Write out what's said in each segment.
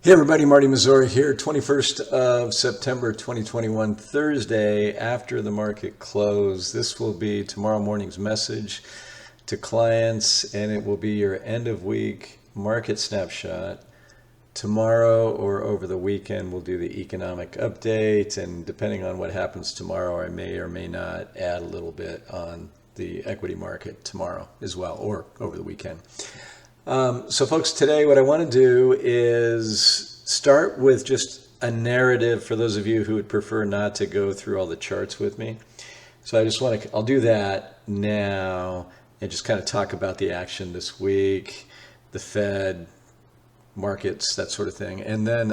Hey everybody, Marty Mazzori here, 21st of September 2021, Thursday after the market close. This will be tomorrow morning's message to clients, and it will be your end of week market snapshot. Tomorrow or over the weekend, we'll do the economic update, and depending on what happens tomorrow, I may or may not add a little bit on the equity market tomorrow as well, or over the weekend. So folks, today what I want to do is start with just a narrative for those of you who would prefer not to go through all the charts with me. So I'll do that now and just kind of talk about the action this week, the Fed, markets, that sort of thing. And then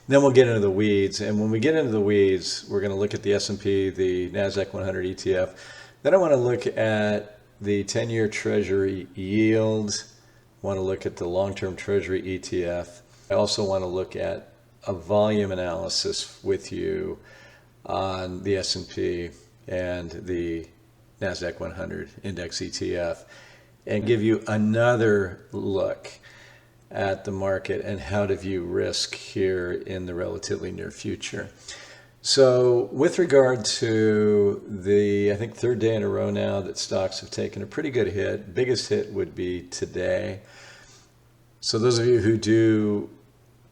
we'll get into the weeds. And when we get into the weeds, we're going to look at the S&P, the NASDAQ 100 ETF. Then I want to look at the 10-year Treasury yield. I want to look at the long-term Treasury ETF. I also want to look at a volume analysis with you on the S&P and the NASDAQ 100 index ETF, and give you another look at the market and how to view risk here in the relatively near future. So with regard to the, I think, third day in a row now that stocks have taken a pretty good hit. Biggest hit would be today. So those of you who do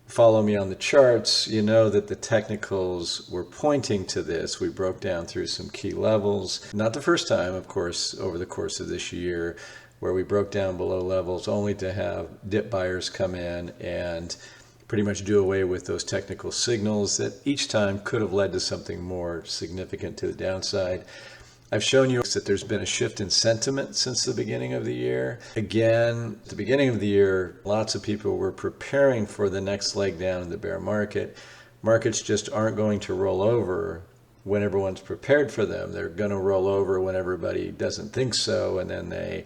follow me on the charts, you know that the technicals were pointing to this. We broke down through some key levels. Not the first time, of course, over the course of this year, where we broke down below levels only to have dip buyers come in and pretty much do away with those technical signals that each time could have led to something more significant to the downside. I've shown you that there's been a shift in sentiment since the beginning of the year. Again, at the beginning of the year, lots of people were preparing for the next leg down in the bear market. Markets just aren't going to roll over when everyone's prepared for them. They're going to roll over when everybody doesn't think so, and then they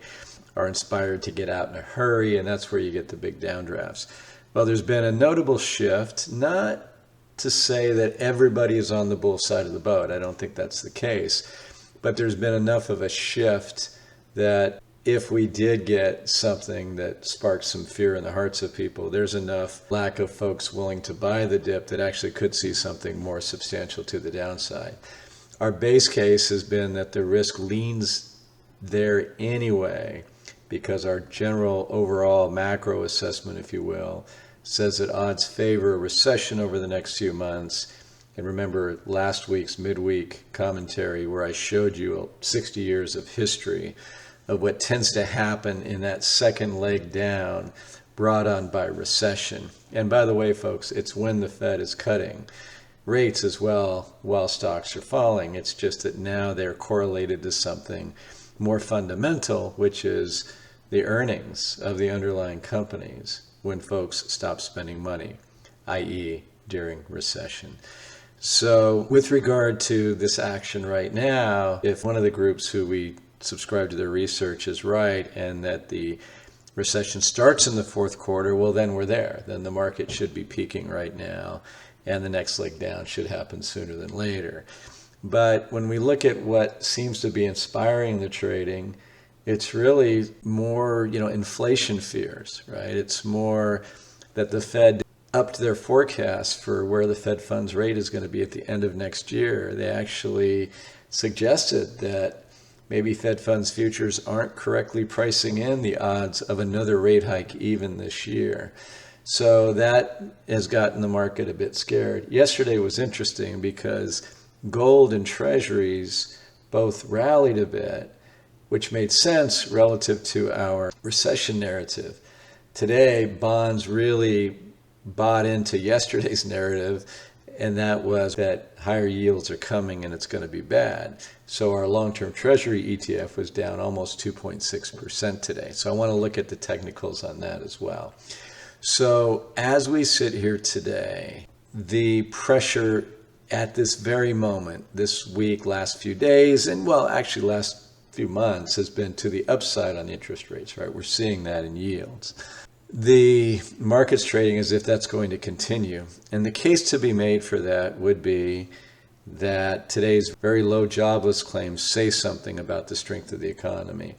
are inspired to get out in a hurry, and that's where you get the big downdrafts. Well, there's been a notable shift, not to say that everybody is on the bull side of the boat. I don't think that's the case. But there's been enough of a shift that if we did get something that sparks some fear in the hearts of people, there's enough lack of folks willing to buy the dip that actually could see something more substantial to the downside. Our base case has been that the risk leans there anyway, because our general overall macro assessment, if you will, says that odds favor a recession over the next few months. And remember last week's midweek commentary where I showed you 60 years of history of what tends to happen in that second leg down brought on by recession. And by the way, folks, it's when the Fed is cutting rates as well while stocks are falling. It's just that now they're correlated to something more fundamental, which is the earnings of the underlying companies when folks stop spending money, i.e. during recession. So with regard to this action right now, if one of the groups who we subscribe to their research is right and that the recession starts in the fourth quarter, well, then we're there. Then the market should be peaking right now, and the next leg down should happen sooner than later. But when we look at what seems to be inspiring the trading, it's really more, inflation fears, right? It's more that the Fed upped their forecast for where the Fed funds rate is going to be at the end of next year. They actually suggested that maybe Fed funds futures aren't correctly pricing in the odds of another rate hike even this year. So that has gotten the market a bit scared. Yesterday was interesting because gold and treasuries both rallied a bit, which made sense relative to our recession narrative. Today, bonds really bought into yesterday's narrative, and that was that higher yields are coming and it's going to be bad. So our long-term Treasury ETF was down almost 2.6% today. So I want to look at the technicals on that as well. So as we sit here today, the pressure at this very moment, this week, last few days, and well, actually last few months has been to the upside on interest rates, right? We're seeing that in yields. The market's trading as if that's going to continue. And the case to be made for that would be that today's very low jobless claims say something about the strength of the economy.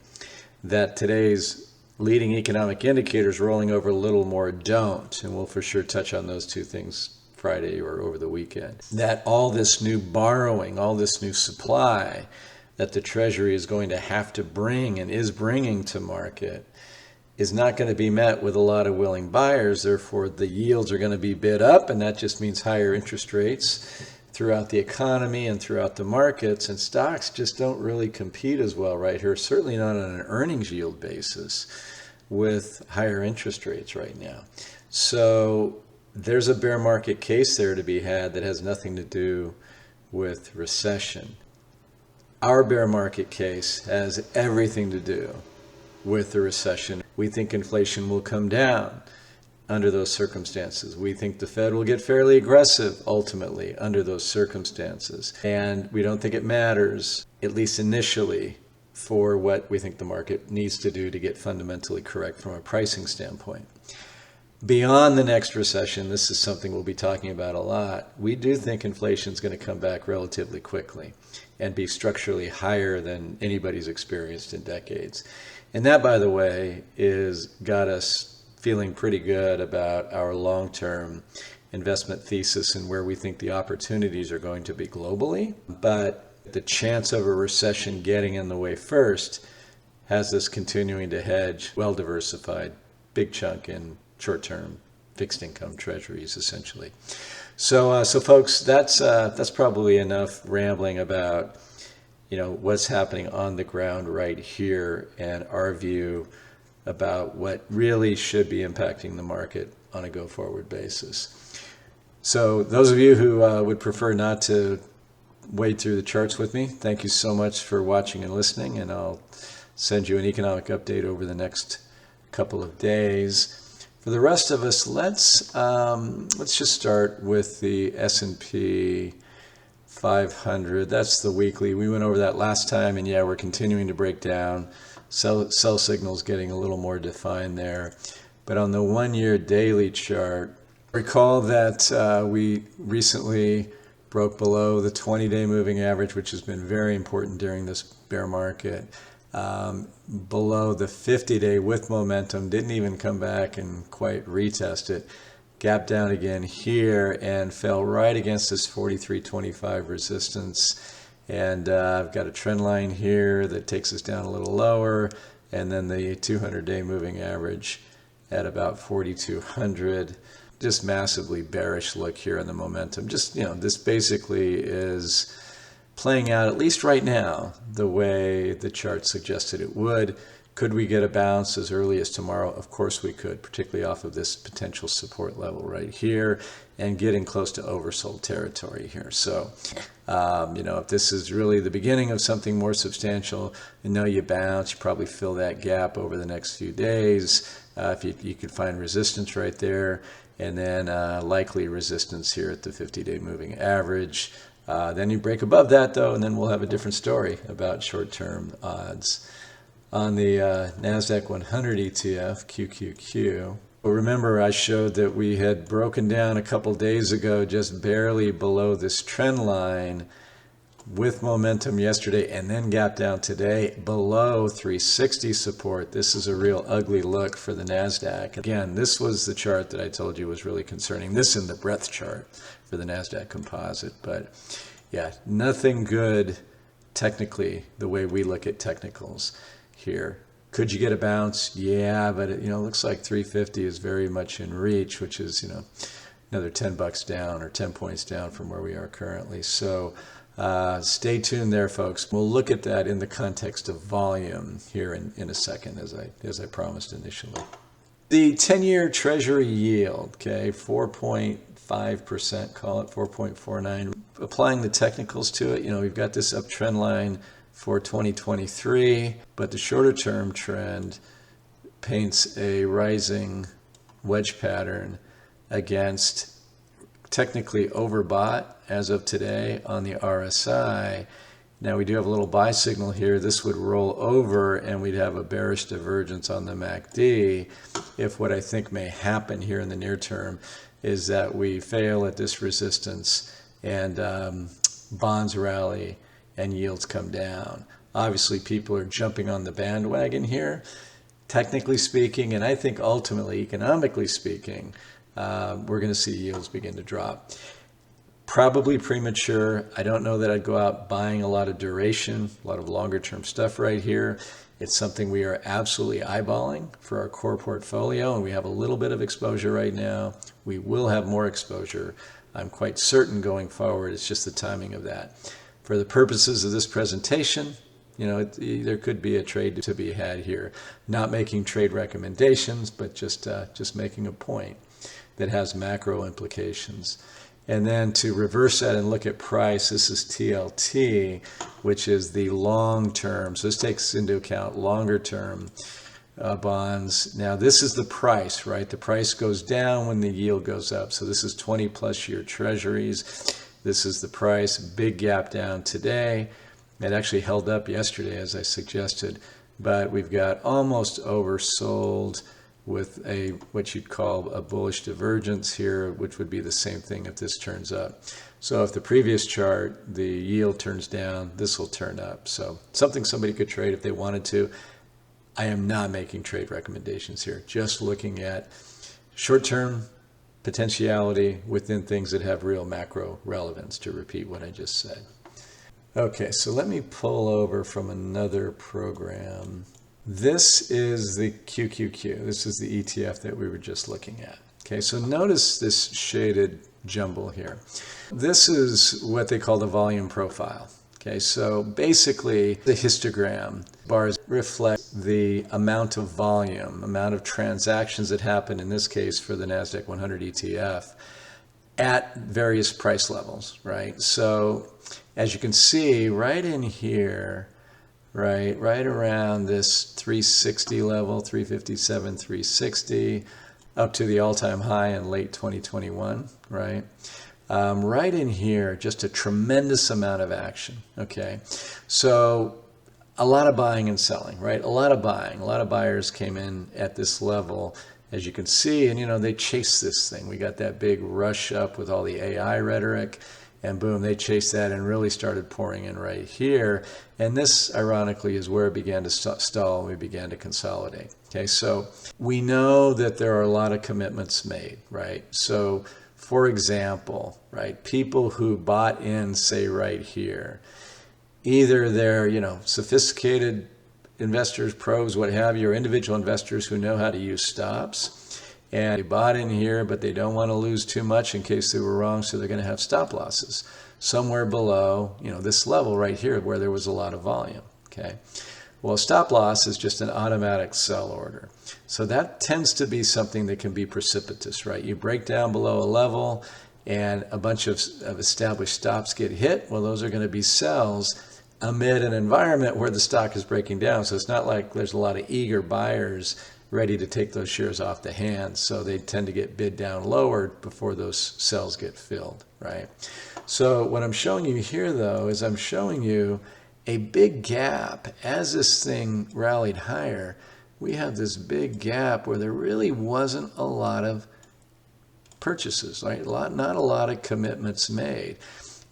That today's leading economic indicators rolling over a little more don't. And we'll for sure touch on those two things Friday or over the weekend. That all this new borrowing, all this new supply that the Treasury is going to have to bring and is bringing to market is not going to be met with a lot of willing buyers. Therefore, the yields are going to be bid up, and that just means higher interest rates throughout the economy and throughout the markets. And stocks just don't really compete as well right here, certainly not on an earnings yield basis with higher interest rates right now. So there's a bear market case there to be had that has nothing to do with recession. Our bear market case has everything to do with the recession. We think inflation will come down under those circumstances. We think the Fed will get fairly aggressive ultimately under those circumstances. And we don't think it matters, at least initially, for what we think the market needs to do to get fundamentally correct from a pricing standpoint. Beyond the next recession, this is something we'll be talking about a lot. We do think inflation is going to come back relatively quickly and be structurally higher than anybody's experienced in decades. And that, by the way, is got us feeling pretty good about our long-term investment thesis and where we think the opportunities are going to be globally. But the chance of a recession getting in the way first has us continuing to hedge, well-diversified, big chunk in short-term fixed income treasuries, essentially. So folks, that's probably enough rambling about what's happening on the ground right here and our view about what really should be impacting the market on a go-forward basis. So those of you who would prefer not to wade through the charts with me, thank you so much for watching and listening, and I'll send you an economic update over the next couple of days. For the rest of us, let's just start with the S&P 500. That's the weekly. We went over that last time, and yeah, we're continuing to break down. Sell signals getting a little more defined there. But on the 1-year daily chart, recall that we recently broke below the 20-day moving average, which has been very important during this bear market. Below the 50-day with momentum, didn't even come back and quite retest it. Gap down again here and fell right against this 43.25 resistance. And I've got a trend line here that takes us down a little lower, and then the 200-day moving average at about 4,200. Just massively bearish look here in the momentum. Just, this basically is playing out, at least right now, the way the chart suggested it would. Could we get a bounce as early as tomorrow? Of course we could, particularly off of this potential support level right here and getting close to oversold territory here. So, if this is really the beginning of something more substantial, you bounce, you probably fill that gap over the next few days. If you could find resistance right there, and then likely resistance here at the 50-day moving average. Then you break above that, though, and then we'll have a different story about short-term odds. On the NASDAQ 100 ETF, QQQ, remember I showed that we had broken down a couple days ago just barely below this trend line with momentum yesterday and then gap down today below 360 support. This is a real ugly look for the NASDAQ. Again, this was the chart that I told you was really concerning. This in the breadth chart for the NASDAQ composite. But yeah, nothing good technically the way we look at technicals here. Could you get a bounce? Yeah, but it looks like 350 is very much in reach, which is another $10 down or 10 points down from where we are currently. So stay tuned there, folks. We'll look at that in the context of volume here in a second, as I promised initially. The 10-year Treasury yield, okay, 4.5%, call it 4.49. Applying the technicals to it, we've got this uptrend line for 2023, but the shorter term trend paints a rising wedge pattern against technically overbought as of today on the RSI. Now we do have a little buy signal here. This would roll over and we'd have a bearish divergence on the MACD if what I think may happen here in the near term is that we fail at this resistance and bonds rally and yields come down. Obviously, people are jumping on the bandwagon here. technically speaking, and I think ultimately economically speaking, we're going to see yields begin to drop. Probably premature. I don't know that I'd go out buying a lot of duration, a lot of longer term stuff right here. It's something we are absolutely eyeballing for our core portfolio, and we have a little bit of exposure right now. We will have more exposure, I'm quite certain, going forward. It's just the timing of that. For the purposes of this presentation, there could be a trade to be had here. Not making trade recommendations, but just making a point that has macro implications. And then to reverse that and look at price, this is TLT, which is the long term. So this takes into account longer term bonds. Now this is the price, right? The price goes down when the yield goes up. So this is 20+ year treasuries. This is the price, big gap down today. It actually held up yesterday, as I suggested, but we've got almost oversold with what you'd call a bullish divergence here, which would be the same thing if this turns up. So if the previous chart, the yield turns down, this will turn up. So something somebody could trade if they wanted to. I am not making trade recommendations here, just looking at short-term potentiality within things that have real macro relevance, to repeat what I just said. Okay, so let me pull over from another program. This is the QQQ. This is the ETF that we were just looking at. Okay, so notice this shaded jumble here. This is what they call the volume profile. Okay, so basically the histogram bars reflect the amount of volume, amount of transactions that happen, in this case for the NASDAQ 100 ETF, at various price levels, right? So as you can see right in here, right around this 360 level, 357, 360, up to the all-time high in late 2021, right? Right in here, just a tremendous amount of action, okay? So a lot of buying and selling, right? A lot of buying. A lot of buyers came in at this level, as you can see, and they chased this thing. We got that big rush up with all the AI rhetoric, and boom, they chased that and really started pouring in right here. And this, ironically, is where it began to stall and we began to consolidate. Okay, so we know that there are a lot of commitments made, right? So, for example, right, people who bought in, say right here, either they're, sophisticated investors, pros, what have you, or individual investors who know how to use stops. And they bought in here, but they don't want to lose too much in case they were wrong, so they're going to have stop losses somewhere below, this level right here where there was a lot of volume, okay? Well, a stop loss is just an automatic sell order. So that tends to be something that can be precipitous, right? You break down below a level and a bunch of established stops get hit. Well, those are going to be sells amid an environment where the stock is breaking down. So it's not like there's a lot of eager buyers ready to take those shares off the hands. So they tend to get bid down lower before those cells get filled, right? So what I'm showing you here, though, is I'm showing you a big gap. As this thing rallied higher, we have this big gap where there really wasn't a lot of purchases, right? Not a lot of commitments made.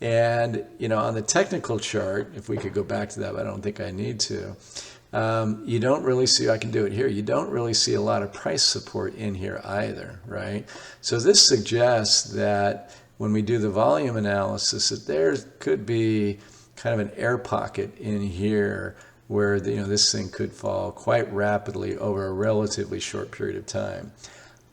And, on the technical chart, if we could go back to that, but I don't think I need to, you don't really see, I can do it here, you don't really see a lot of price support in here either, right? So this suggests that when we do the volume analysis, that there could be kind of an air pocket in here where this thing could fall quite rapidly over a relatively short period of time.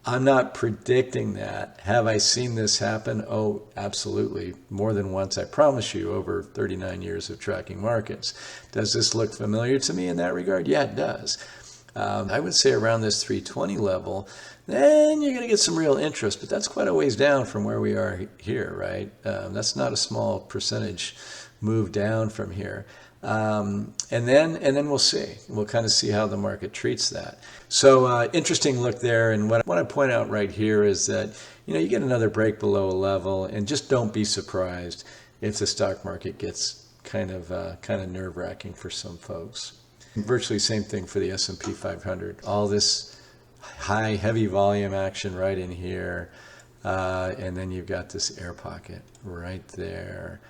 I'm not predicting that. Have I seen this happen? Oh, absolutely. More than once, I promise you, over 39 years of tracking markets. Does this look familiar to me in that regard? Yeah, it does. I would say around this 320 level, then you're going to get some real interest, but that's quite a ways down from where we are here, right? That's not a small percentage move down from here. And then we'll see. We'll kind of see how the market treats that. So interesting look there. And what I want to point out right here is that, you get another break below a level, and just don't be surprised if the stock market gets kind of nerve-wracking for some folks. Virtually same thing for the S&P 500. All this high, heavy volume action right in here. And then you've got this air pocket right there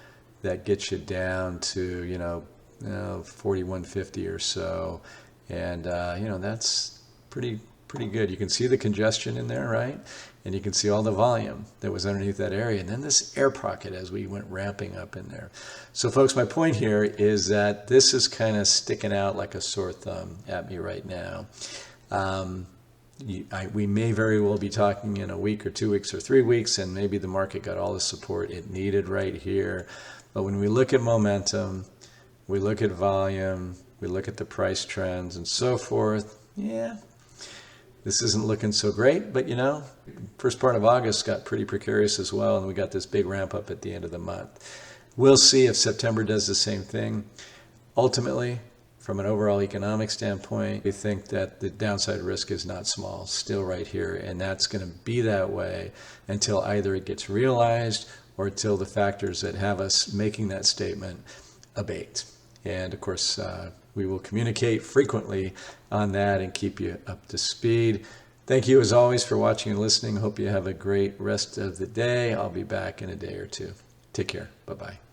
that gets you down to, 4150 or so. And, that's pretty good. You can see the congestion in there, right? And you can see all the volume that was underneath that area. And then this air pocket as we went ramping up in there. So folks, my point here is that this is kind of sticking out like a sore thumb at me right now. We may very well be talking in a week or 2 weeks or 3 weeks, and maybe the market got all the support it needed right here. But when we look at momentum, we look at volume, we look at the price trends and so forth, yeah, this isn't looking so great. But first part of August got pretty precarious as well, and we got this big ramp up at the end of the month. We'll see if September does the same thing. Ultimately, from an overall economic standpoint, we think that the downside risk is not small, still right here, and that's going to be that way until either it gets realized or until the factors that have us making that statement abate. And of course, we will communicate frequently on that and keep you up to speed. Thank you as always for watching and listening. Hope you have a great rest of the day. I'll be back in a day or two. Take care. Bye-bye.